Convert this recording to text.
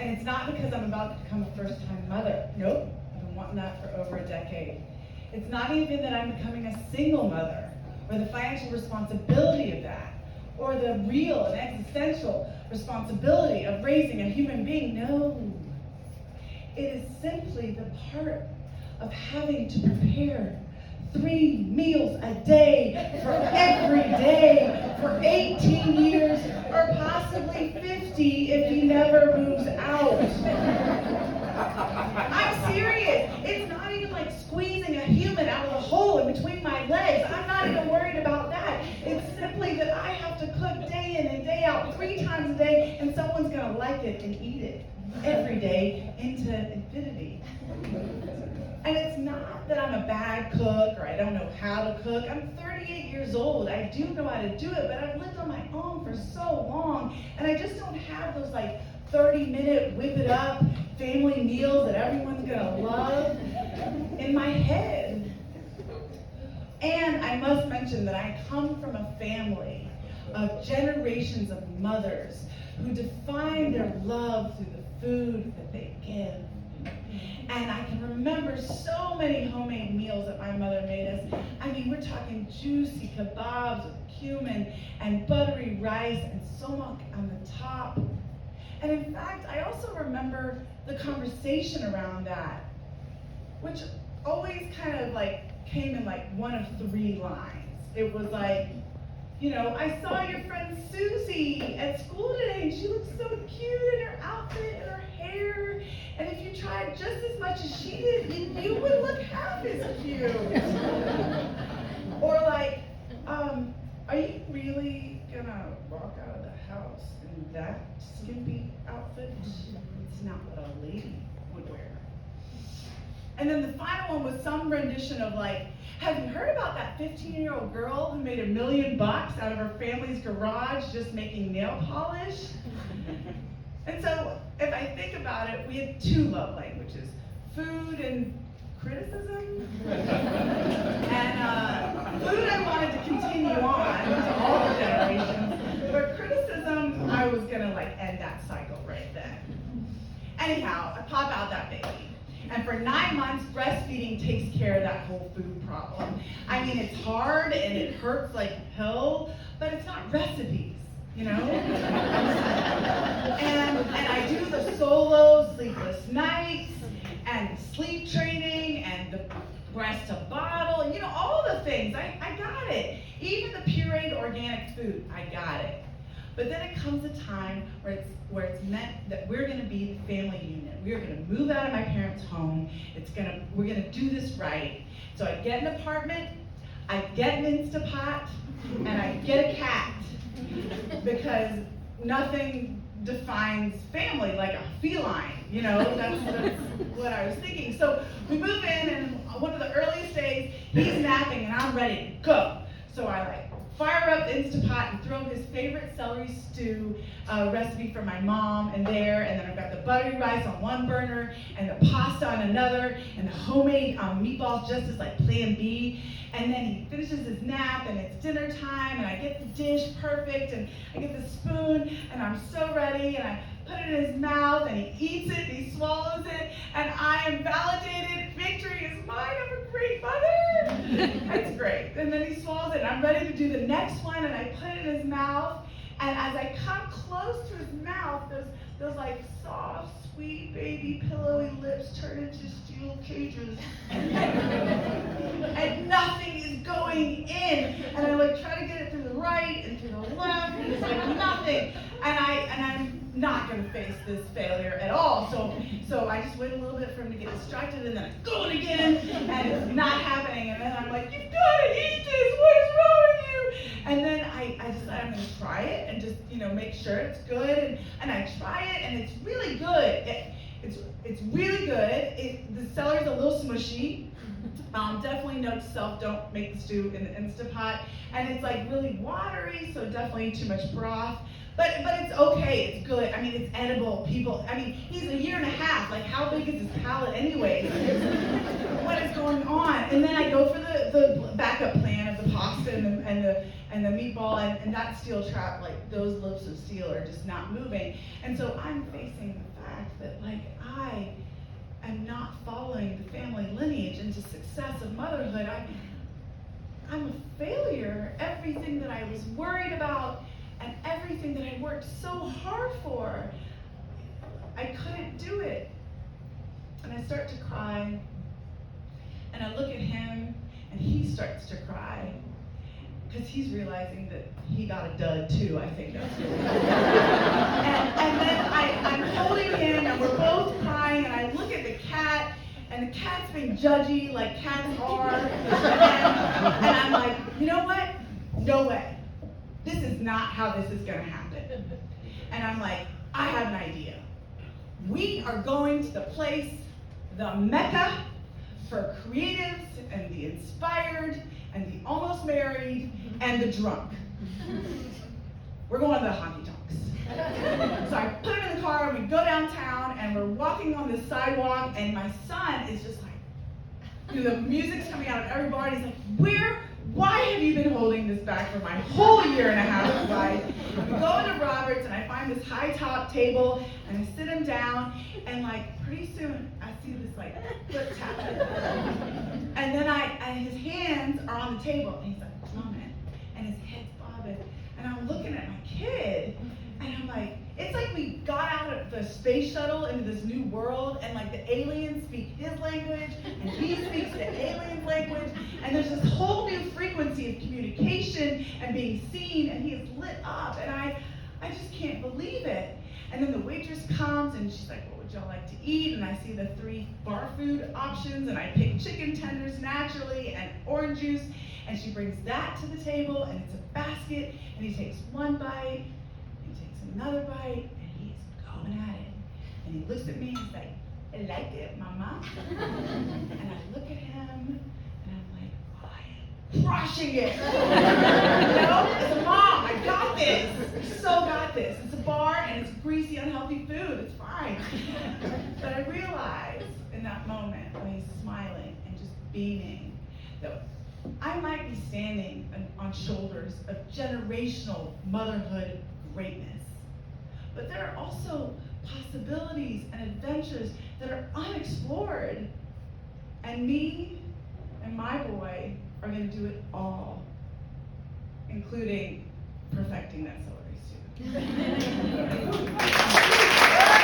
And it's not because I'm about to become a first-time mother. Nope, I've been wanting that for over a decade. It's not even that I'm becoming a single mother, or the financial responsibility of that, or the real and existential responsibility of raising a human being. No, it is simply the part of having to prepare 3 meals a day for every day for 18 years, or possibly 50 if he never moves out. I'm serious. It's not even like squeezing a human out of the hole in between my legs. I'm not even worried about that. It's simply that I have to cook day in and day out 3 times a day, and someone's going to like it and eat it every day into infinity. And it's not that I'm a bad cook or I don't know how to cook. I'm 38 years old. I do know how to do it, but I've lived on my own for so long, and I just don't have those like 30-minute whip it up family meals that everyone's gonna love in my head. And I must mention that I come from a family of generations of mothers who define their love through the food that they give. And I can remember so many homemade meals that my mother made us. I mean, we're talking juicy kebabs with cumin and buttery rice and sumac on the top. And in fact, I also remember the conversation around that, which always kind of like came in like one of 3 lines. It was like, you know, I saw your friend Susie at school today, and she looked so cute in her outfit and her hair. And if you tried just as much as she did, you would look half as cute. Or like, are you really gonna walk out of the house in that skimpy outfit? It's not what a lady would wear. And then the final one was some rendition of like, have you heard about that 15-year-old girl who made $1 million out of her family's garage just making nail polish? And so, if I think about it, we had 2 love languages, food and criticism. And food I wanted to continue on to all the generations, but criticism, I was gonna like end that cycle right then. Anyhow, I pop out that baby. And for 9 months, breastfeeding takes care of that whole food problem. I mean, it's hard and it hurts like hell, but it's not recipes, you know? And I do the solo sleepless nights and sleep training and the breast to bottle, and you know, all the things. I got it. Even the pureed organic food, I got it. But then it comes a time where it's meant that we're going to be the family unit. We are going to move out of my parents' home. We're going to do this right. So I get an apartment, I get an Instapot, and I get a cat. Because nothing defines family like a feline, you know? That's what I was thinking. So we move in, and one of the earliest days, he's napping, and I'm ready to go. So I like fire up the Instapot and throw his favorite celery stew recipe from my mom in there, and then I've got the buttery rice on one burner, and the pasta on another, and the homemade meatballs just as like plan B. And then he finishes his nap, and it's dinner time, and I get the dish perfect, and I get the spoon, and I'm so ready, and I put it in his mouth, and he eats it, and he swallows it, and I am validated. Victory is mine. I'm a great mother. That's great. And then he swallows it, and I'm ready to do the next one, and I put it in his mouth, and as I come close to his mouth, those like soft, sweet, baby, pillowy lips turn into steel cages. And nothing is going in. And I like try to get it through the right and through the left, and it's like nothing. And I'm not gonna face this failure at all. So I just wait a little bit for him to get distracted, and then I go in again, and it's not happening. And then I'm like, you've gotta eat this, what is wrong with you? And then I decide I'm gonna try it and just, you know, make sure it's good. And I try it, and it's really good. It's really good. The celery's a little smushy. Definitely note to self, don't make the stew in the Instapot. And it's like really watery, so definitely too much broth. But it's okay, it's good. I mean, it's edible. People, I mean, he's 1.5 years. Like, how big is his palate anyway? What is going on? And then I go for the backup plan of the pasta and the meatball, and that steel trap, like those lips of steel are just not moving. And so I'm facing the fact that like I am not following the family lineage into success of motherhood. I'm a failure. Everything that I was worried about and everything that I worked so hard for, I couldn't do it. And I start to cry, and I look at him, and he starts to cry, because he's realizing that he got a dud too, I think that's really cool. And then I'm holding him, and we're both crying, and I look at the cat, and the cat's being judgy like cats are, and I'm like, you know what? No way. This is not how this is gonna happen. And I'm like, I have an idea. We are going to the place, the Mecca, for creatives and the inspired and the almost married and the drunk. We're going to the honky tonks. So I put him in the car and we go downtown and we're walking on the sidewalk and my son is just like, the music's coming out of every bar and he's like, why have you been holding this back for my whole year and a half of life? We go into Robert's and I find this high top table and I sit him down and like pretty soon I see this like foot tapping. And then and his hands are on the table and he's like drumming and his head's bobbing. And I'm looking at my kid and I'm like, it's like we got out of the space shuttle into this new world and like the aliens speak his language and he speaks the alien's language and there's this whole new frequency of communication and being seen and he is lit up and I just can't believe it. And then the waitress comes and she's like, what would y'all like to eat? And I see the 3 bar food options and I pick chicken tenders naturally and orange juice and she brings that to the table and it's a basket and he takes one bite. Another bite, and he's going at it. And he looks at me and he's like, I like it, mama. And I look at him, and I'm like, oh, I am crushing it. You know, as a mom, I got this. So got this. It's a bar, and it's greasy, unhealthy food. It's fine. But I realize in that moment when he's smiling and just beaming that I might be standing on shoulders of generational motherhood greatness. But there are also possibilities and adventures that are unexplored. And me and my boy are going to do it all, including perfecting that celery stew.